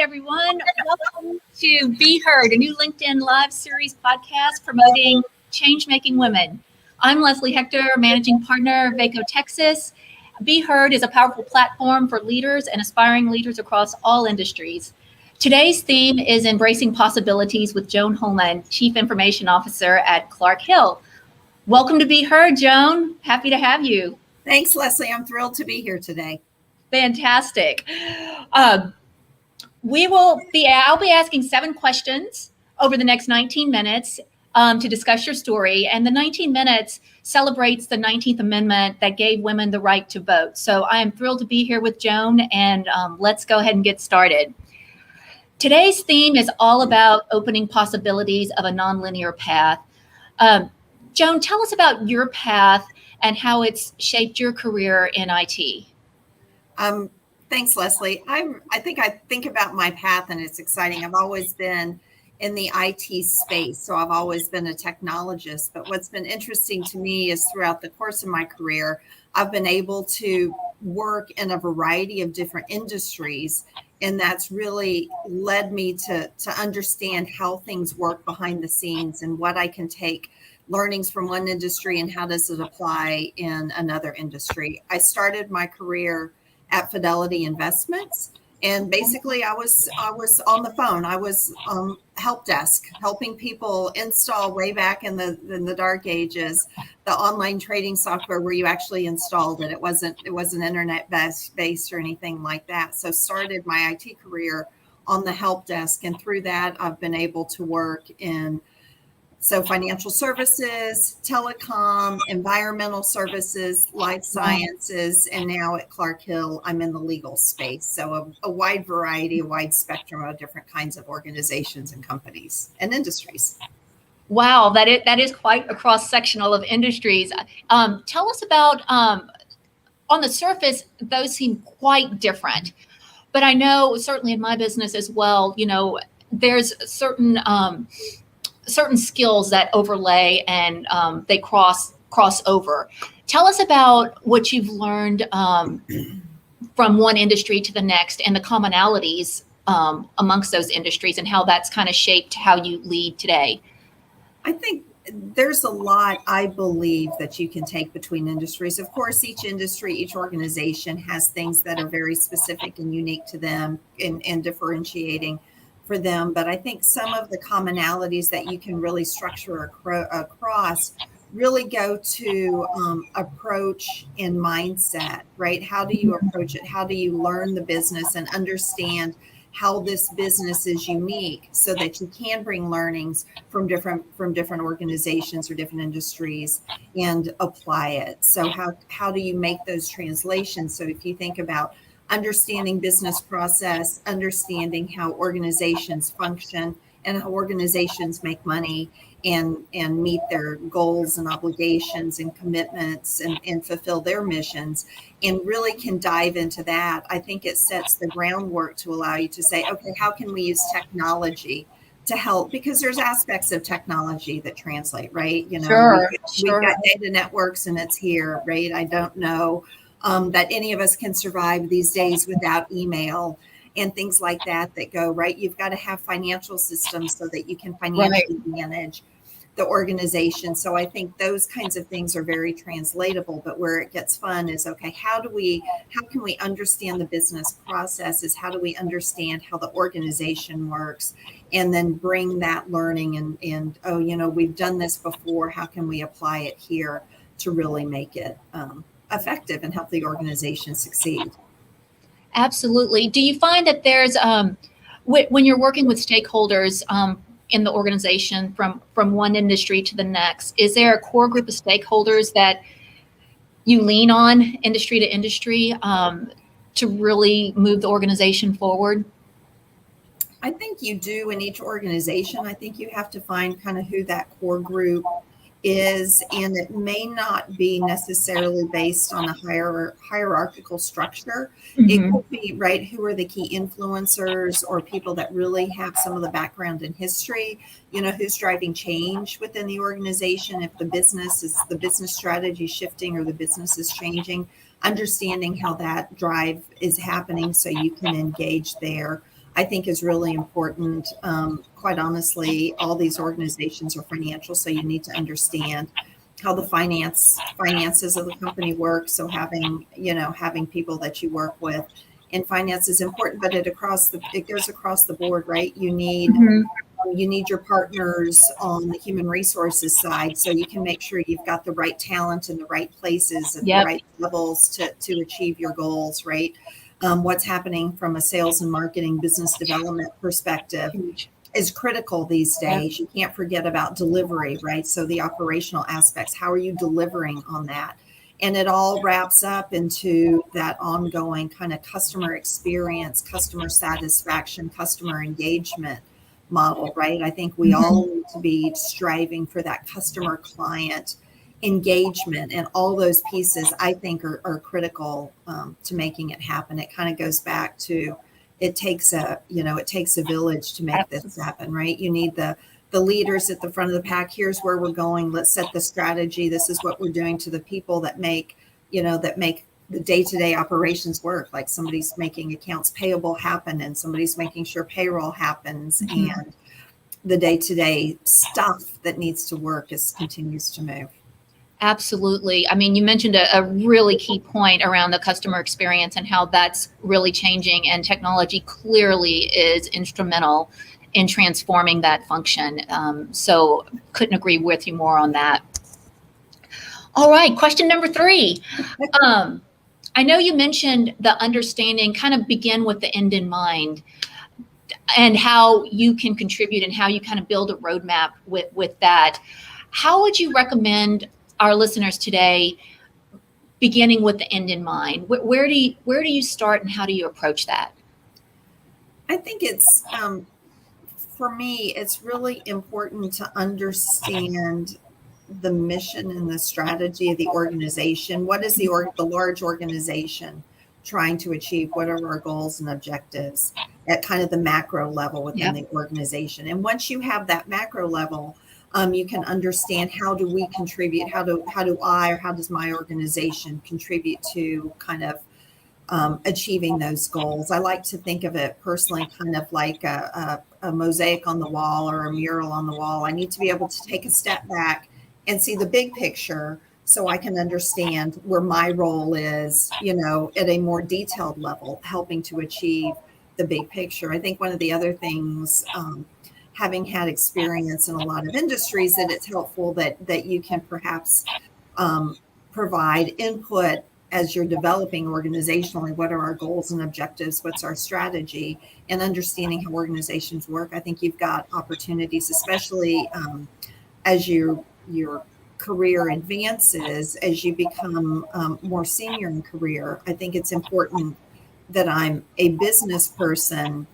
everyone. Welcome to Be Heard, a new LinkedIn Live series podcast promoting change-making women. I'm Leslie Hector, managing partner of Vaco, Texas. Be Heard is a powerful platform for leaders and aspiring leaders across all industries. Today's theme is Embracing Possibilities with Joan Holman, Chief Information Officer at Clark Hill. Welcome to Be Heard, Joan. Happy to have you. Thanks, Leslie. I'm thrilled to be here today. Fantastic. I'll be asking 7 questions over the next 19 minutes to discuss your story. And the 19 minutes celebrates the 19th Amendment that gave women the right to vote. So I am thrilled to be here with Joan, and let's go ahead and get started. Today's theme is all about opening possibilities of a nonlinear path. Joan, tell us about your path and how it's shaped your career in IT. Thanks, Leslie. I think about my path, and it's exciting. I've always been in the IT space, so I've always been a technologist. But what's been interesting to me is throughout the course of my career, I've been able to work in a variety of different industries, and that's really led me to understand how things work behind the scenes and what I can take learnings from one industry and how does it apply in another industry. I started my career at Fidelity Investments, and basically I was on the phone. I was help desk, helping people install way back in the dark ages, the online trading software where you actually installed it. It wasn't internet based or anything like that. So started my IT career on the help desk, and through that I've been able to work in financial services, telecom, environmental services, life sciences, and now at Clark Hill, I'm in the legal space. So a wide variety, a wide spectrum of different kinds of organizations and companies and industries. Wow, that is quite a cross-sectional of industries. Tell us about, on the surface, those seem quite different. But I know certainly in my business as well, there's certain skills that overlay and they cross over. Tell us about what you've learned from one industry to the next and the commonalities amongst those industries and how that's kind of shaped how you lead today. I think there's a lot, I believe, that you can take between industries. Of course, each industry, each organization has things that are very specific and unique to them and differentiating for them. But I think some of the commonalities that you can really structure across really go to approach and mindset, right? How do you approach it? How do you learn the business and understand how this business is unique so that you can bring learnings from different organizations or different industries and apply it? So how do you make those translations? So if you think about understanding business process, understanding how organizations function and how organizations make money and meet their goals and obligations and commitments and fulfill their missions, and really can dive into that, I think it sets the groundwork to allow you to say, okay, how can we use technology to help? Because there's aspects of technology that translate, right? Sure. We've got data networks and it's here, right? I don't know that any of us can survive these days without email and things like that go, right? You've got to have financial systems so that you can financially manage the organization. So I think those kinds of things are very translatable, but where it gets fun is, okay, how can we understand the business processes? How do we understand how the organization works? And then bring that learning and we've done this before. How can we apply it here to really make it effective and help the organization succeed? Absolutely. Do you find that there's when you're working with stakeholders in the organization from one industry to the next, is there a core group of stakeholders that you lean on industry to industry to really move the organization forward? I think you do in each organization. I think you have to find kind of who that core group is, and it may not be necessarily based on a hierarchical structure. Mm-hmm. It could be, right, who are the key influencers or people that really have some of the background in history, who's driving change within the organization. If the business strategy shifting or the business is changing, understanding how that drive is happening so you can engage there. I think is really important. Quite honestly, all these organizations are financial, so you need to understand how the finances of the company work. So having people that you work with in finance is important, but it goes across the board, right? Mhm. You need your partners on the human resources side, so you can make sure you've got the right talent in the right places at the Yep. right levels to achieve your goals, right? What's happening from a sales and marketing business development perspective Huge. is critical these Yep. days. You can't forget about delivery, right? So the operational aspects, how are you delivering on that? And it all wraps up into that ongoing kind of customer experience, customer satisfaction, customer engagement model, right? I think we Mhm. all need to be striving for that customer client engagement, and all those pieces I think are critical to making it happen. It kind of goes back to it takes a village to make this Absolutely. happen, right? You need the leaders at the front of the pack. Here's where we're going. Let's set the strategy. This is what we're doing to the people that make the day-to-day operations work. Like somebody's making accounts payable happen, and somebody's making sure payroll happens, Mhm. and the day-to-day stuff that needs to work continues to move. Absolutely. I mean, you mentioned a really key point around the customer experience and how that's really changing, and technology clearly is instrumental in transforming that function. So, couldn't agree with you more on that. All right, question number 3. Um, I know you mentioned the understanding, kind of begin with the end in mind, and how you can contribute and how you kind of build a roadmap with that. How would you recommend our listeners today beginning with the end in mind? Where do you start, and how do you approach that? I think it's for me, it's really important to understand the mission and the strategy of the organization. What is the large organization trying to achieve? What are our goals and objectives at kind of the macro level within Yeah. the organization? And once you have that macro level, you can understand, how do we contribute? How do I, or how does my organization contribute to kind of achieving those goals? I like to think of it personally kind of like a mosaic on the wall or a mural on the wall. I need to be able to take a step back and see the big picture, so I can understand where my role is, at a more detailed level, helping to achieve the big picture. I think one of the other things, having had experience in a lot of industries, that it's helpful that you can perhaps um, provide input as you're developing organizationally. What are our goals and objectives? What's our strategy? And understanding how organizations work. I think you've got opportunities, especially as your career advances, as you become more senior in career. I think it's important that I'm a business person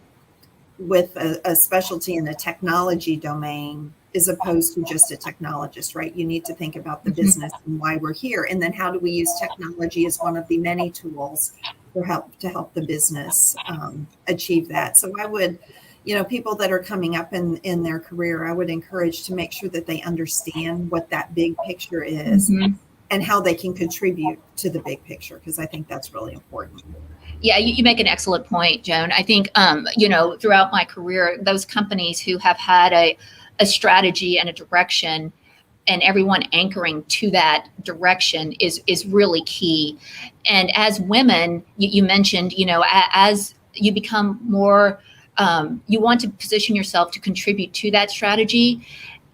with a specialty in the technology domain, as opposed to just a technologist, right? You need to think about the Mhm. business and why we're here, and then how do we use technology as one of the many tools to help the business achieve that. So I would, people that are coming up in their career, I would encourage to make sure that they understand what that big picture is, Mhm. and how they can contribute to the big picture, because I think that's really important. Yeah, you make an excellent point, Joan. I think, throughout my career, those companies who have had a strategy and a direction, and everyone anchoring to that direction is really key. And as women, you mentioned, as you become more, you want to position yourself to contribute to that strategy.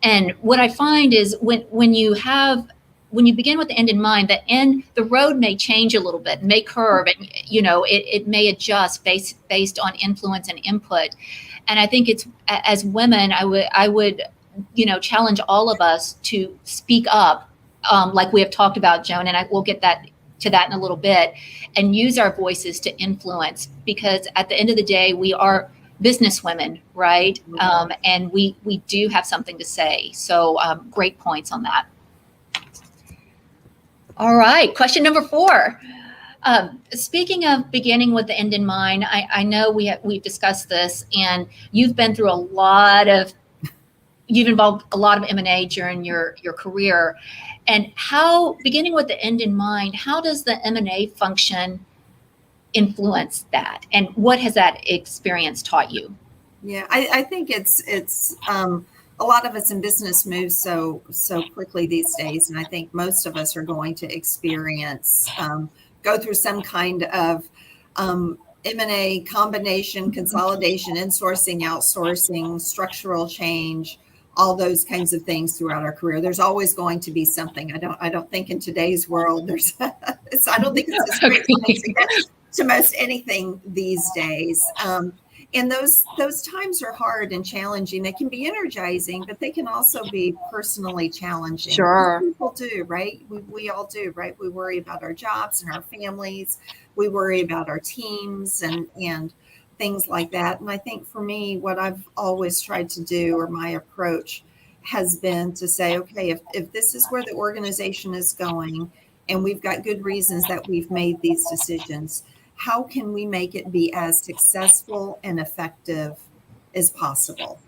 And what I find is when you begin with the end in mind, the road may change a little bit, may curve, and it may adjust based on influence and input. And I think it's, as women, I would challenge all of us to speak up, like we have talked about, Joan, and we'll get to that in a little bit, and use our voices to influence, because at the end of the day, we are business women, right? And we do have something to say. So great points on that. All right, question number 4. Speaking of beginning with the end in mind, I know we've discussed this, and you've been through you've involved a lot of M&A during your career. And how, beginning with the end in mind, how does the M&A function influenced that? And what has that experience taught you? Yeah, I think it's a lot of us in business move so quickly these days, and I think most of us are going to experience go through some kind of M&A combination, consolidation, insourcing, outsourcing, structural change, all those kinds of things throughout our career. There's always going to be something. I don't think in today's world there's I don't think it's a straight line to get to most anything these days. And those times are hard and challenging. They can be energizing, but they can also be personally challenging. Sure. People do, right? We all do, right? We worry about our jobs and our families. We worry about our teams and things like that. And I think for me, what I've always tried to do, or my approach, has been to say, okay, if this is where the organization is going, and we've got good reasons that we've made these decisions, how can we make it be as successful and effective as possible?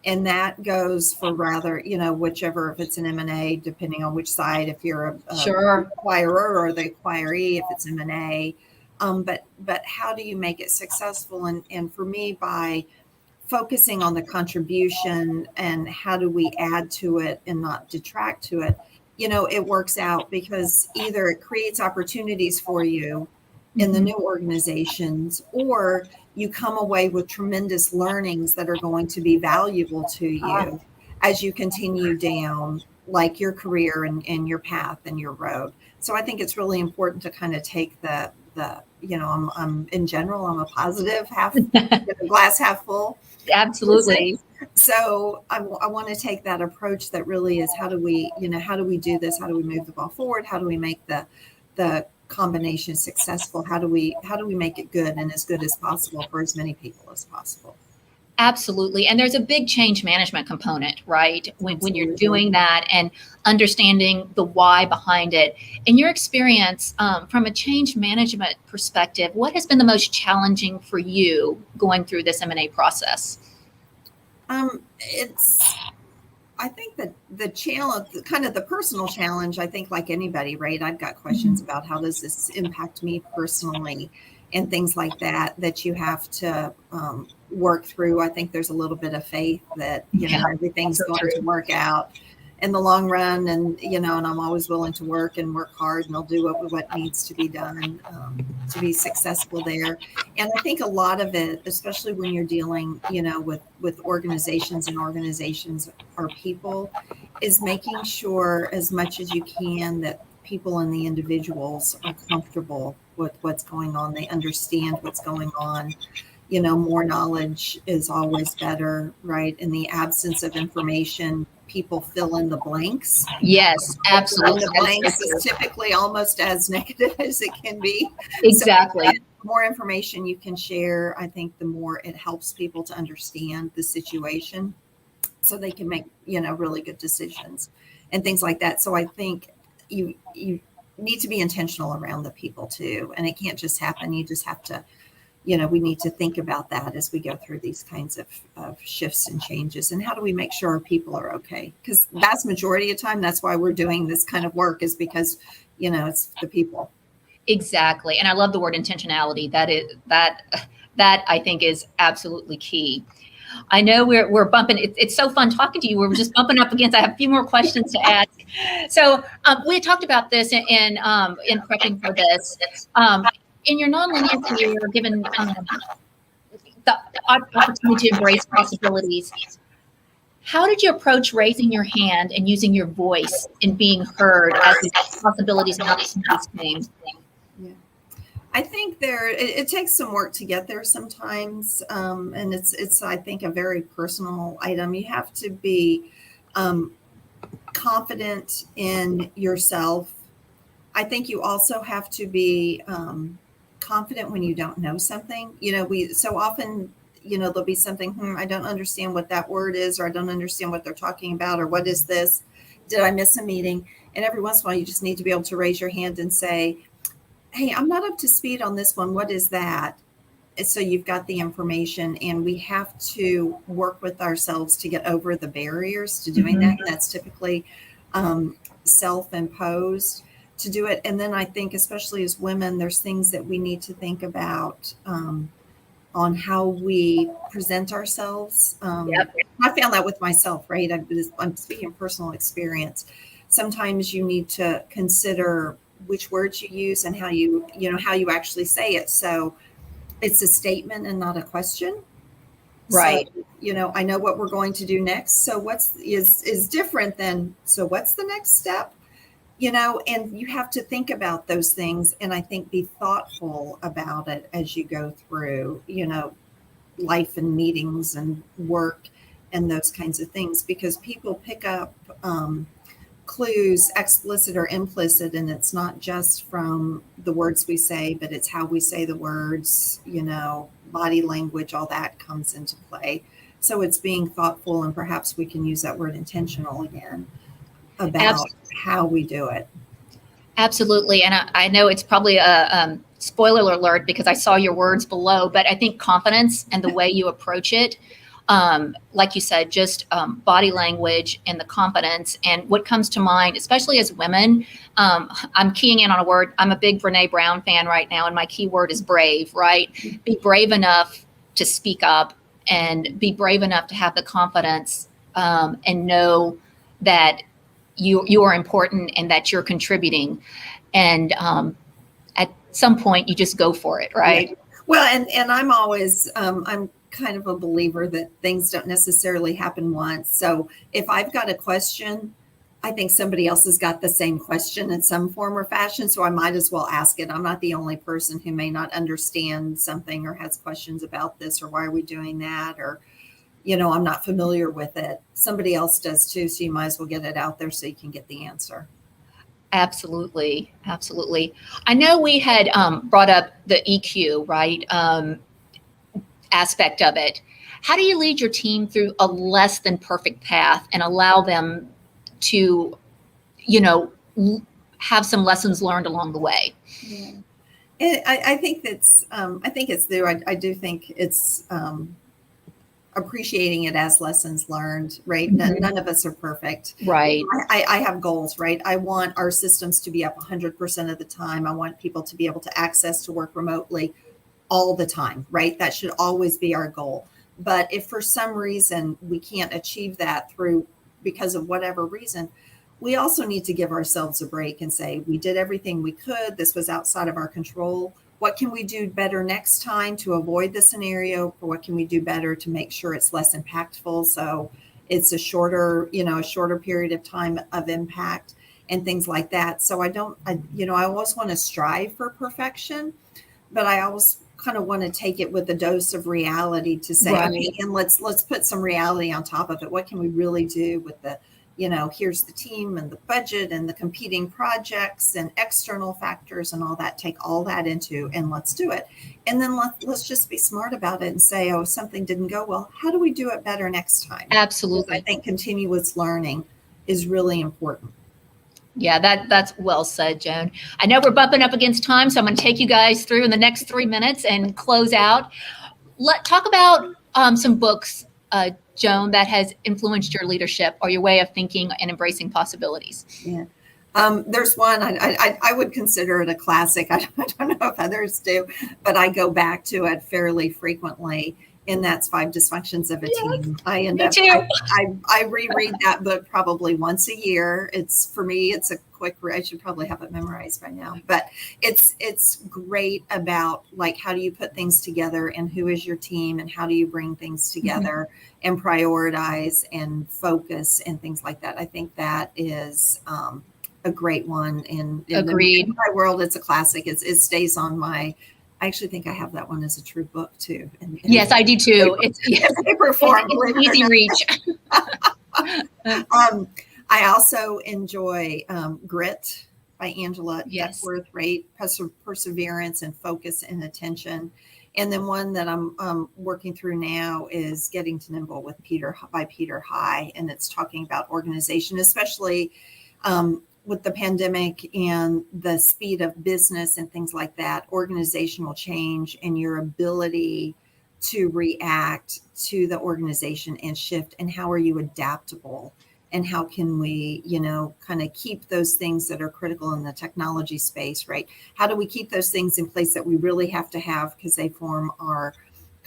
And that goes for rather, whichever, if it's an M&A, depending on which side, if you're a Sure. acquirer or the acquiree, if it's M&A. But how do you make it successful? And for me, by focusing on the contribution and how do we add to it and not detract to it, it works out, because either it creates opportunities for you in the new organizations, or you come away with tremendous learnings that are going to be valuable to you as you continue down like your career and your path and your road. So I think it's really important to kind of take the I'm in general, I'm a positive glass half full. Absolutely. So I want to take that approach that really is, how do we do this? How do we move the ball forward? How do we make the combination successful? How do we make it good and as good as possible for as many people as possible? Absolutely. And there's a big change management component, right? When you're doing that and understanding the why behind it. In your experience, from a change management perspective, what has been the most challenging for you going through this M&A process? I think that the challenge, kind of the personal challenge, I think like anybody, right? I've got questions about how does this impact me personally and things like that you have to work through. I think there's a little bit of faith that, everything's going to work out in the long run. And, and I'm always willing to work hard, and I'll do what needs to be done to be successful there. And I think a lot of it, especially when you're dealing, with organizations, and organizations are people, is making sure as much as you can that people and the individuals are comfortable with what's going on. They understand what's going on. More knowledge is always better, right? In the absence of information, people fill in the blanks. Yes, absolutely. The blanks is typically almost as negative as it can be. Exactly. So the more information you can share, I think the more it helps people to understand the situation, so they can make, really good decisions and things like that. So I think you need to be intentional around the people too. And it can't just happen. You just have to, we need to think about that as we go through these kinds of shifts and changes. And how do we make sure our people are okay? Because vast majority of time, that's why we're doing this kind of work, is because, it's the people. Exactly. And I love the word intentionality. That I think is absolutely key. I know we're bumping. It's so fun talking to you. We're just bumping up against. I have a few more questions to ask. So we had talked about this in prepping for this. In your nonlinear career, given the opportunity to embrace possibilities, how did you approach raising your hand and using your voice and being heard as the possibilities and opportunities came? Yeah. I think it takes some work to get there sometimes. And it's, I think, a very personal item. You have to be confident in yourself. I think you also have to be confident when you don't know something. We so often, there'll be something, I don't understand what that word is, or I don't understand what they're talking about, or what is this? Did I miss a meeting? And every once in a while, you just need to be able to raise your hand and say, hey, I'm not up to speed on this one. What is that? So you've got the information, and we have to work with ourselves to get over the barriers to doing that. And that's typically self-imposed. to do it. And then I think, especially as women, there's things that we need to think about on how we present ourselves. Yep. I found that with myself, right? I'm speaking personal experience. Sometimes you need to consider which words you use and how how you actually say it. So it's a statement and not a question. Right. So, I know what we're going to do next. So what's is different than, so what's the next step? And you have to think about those things, and I think be thoughtful about it as you go through, life and meetings and work and those kinds of things, because people pick up clues, explicit or implicit, and it's not just from the words we say, but it's how we say the words, body language, all that comes into play. So it's being thoughtful, and perhaps we can use that word intentional again about how we do it. Absolutely. And I know it's probably a spoiler alert because I saw your words below, but I think confidence and the way you approach it, like you said, just body language and the confidence. And what comes to mind, especially as women, I'm keying in on a word. I'm a big Brene Brown fan right now, and my key word is brave, right? Be brave enough to speak up and be brave enough to have the confidence and know that you are important and that you're contributing. And at some point, you just go for it, right? Yeah. Well, and I'm always, I'm kind of a believer that things don't necessarily happen once. So if I've got a question, I think somebody else has got the same question in some form or fashion. So I might as well ask it. I'm not the only person who may not understand something or has questions about this, or why are we doing that? Or, I'm not familiar with it. Somebody else does too. So you might as well get it out there so you can get the answer. Absolutely. Absolutely. I know we had brought up the EQ, right? Aspect of it. How do you lead your team through a less than perfect path and allow them to, have some lessons learned along the way? Yeah. And I think I think it's there. I do think it's appreciating it as lessons learned, right? Mm-hmm. None of us are perfect. Right. I have goals, right? I want our systems to be up 100% of the time. I want people to be able to access to work remotely all the time, right? That should always be our goal. But if for some reason we can't achieve that because of whatever reason, we also need to give ourselves a break and say, we did everything we could. This was outside of our control. What can we do better next time to avoid the scenario? Or what can we do better to make sure it's less impactful? So it's a shorter period of time of impact and things like that. So I always want to strive for perfection, but I always kind of want to take it with a dose of reality to say, right. Okay, and let's put some reality on top of it. What can we really do with the, here's the team and the budget and the competing projects and external factors and all that. Take all that into, and let's do it. And then let's just be smart about it and say, oh, something didn't go well. How do we do it better next time? Absolutely. Because I think continuous learning is really important. Yeah, that's well said, Joan. I know we're bumping up against time, so I'm going to take you guys through in the next 3 minutes and close out. Talk about some books, Joan, that has influenced your leadership or your way of thinking and embracing possibilities. Yeah. There's one I would consider it a classic. I don't know if others do, but I go back to it fairly frequently. And that's 5 Dysfunctions of a Team. I reread that book probably once a year. For me, it's a quick read. I should probably have it memorized by now, but it's great about like, how do you put things together and who is your team and how do you bring things together and prioritize and focus and things like that. I think that is a great one. In my world, it's a classic. It stays on my. I actually think I have that one as a true book too. Yes, I do too. It's paper form. It's easy reach. I also enjoy Grit by Angela Duckworth, right? Perseverance and focus and attention. And then one that I'm working through now is Getting to Nimble by Peter High, and it's talking about organization, especially with the pandemic and the speed of business and things like that, organizational change and your ability to react to the organization and shift, and how are you adaptable and how can we, kind of keep those things that are critical in the technology space, right? How do we keep those things in place that we really have to have because they form our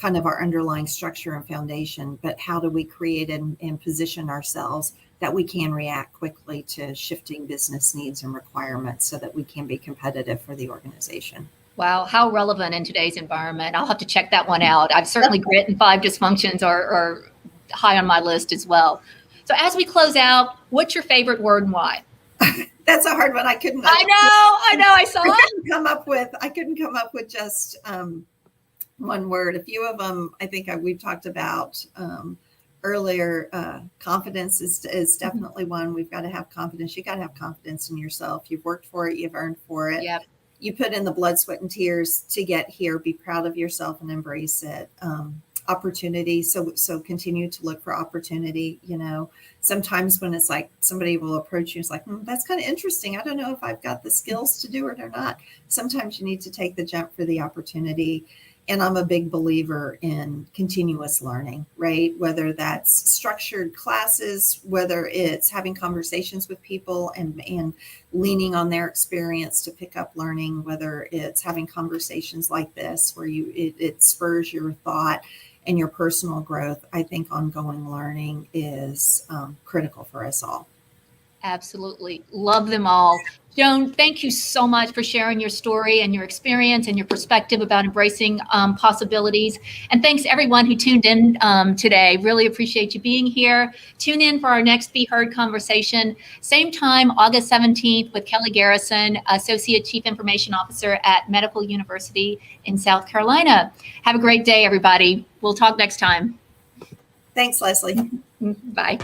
underlying structure and foundation, but how do we create and position ourselves that we can react quickly to shifting business needs and requirements so that we can be competitive for the organization? Wow, how relevant in today's environment. I'll have to check that one out. I've certainly grit and 5 dysfunctions are high on my list as well. So as we close out, what's your favorite word and why? That's a hard one. I saw it. I couldn't come up with just one word. A few of them, I think we've talked about earlier. Confidence is definitely one. We've got to have confidence. You got to have confidence in yourself. You've worked for it. You've earned for it. Yep. You put in the blood, sweat, and tears to get here. Be proud of yourself and embrace it. Opportunity. So continue to look for opportunity. Sometimes when it's like somebody will approach you, it's like, that's kind of interesting. I don't know if I've got the skills to do it or not. Sometimes you need to take the jump for the opportunity. And I'm a big believer in continuous learning, right? Whether that's structured classes, whether it's having conversations with people and leaning on their experience to pick up learning, whether it's having conversations like this where it spurs your thought and your personal growth. I think ongoing learning is critical for us all. Absolutely. Love them all. Joan, thank you so much for sharing your story and your experience and your perspective about embracing possibilities. And thanks everyone who tuned in today. Really appreciate you being here. Tune in for our next Be Heard conversation. Same time, August 17th with Kelly Garrison, Associate Chief Information Officer at Medical University in South Carolina. Have a great day, everybody. We'll talk next time. Thanks, Leslie. Bye.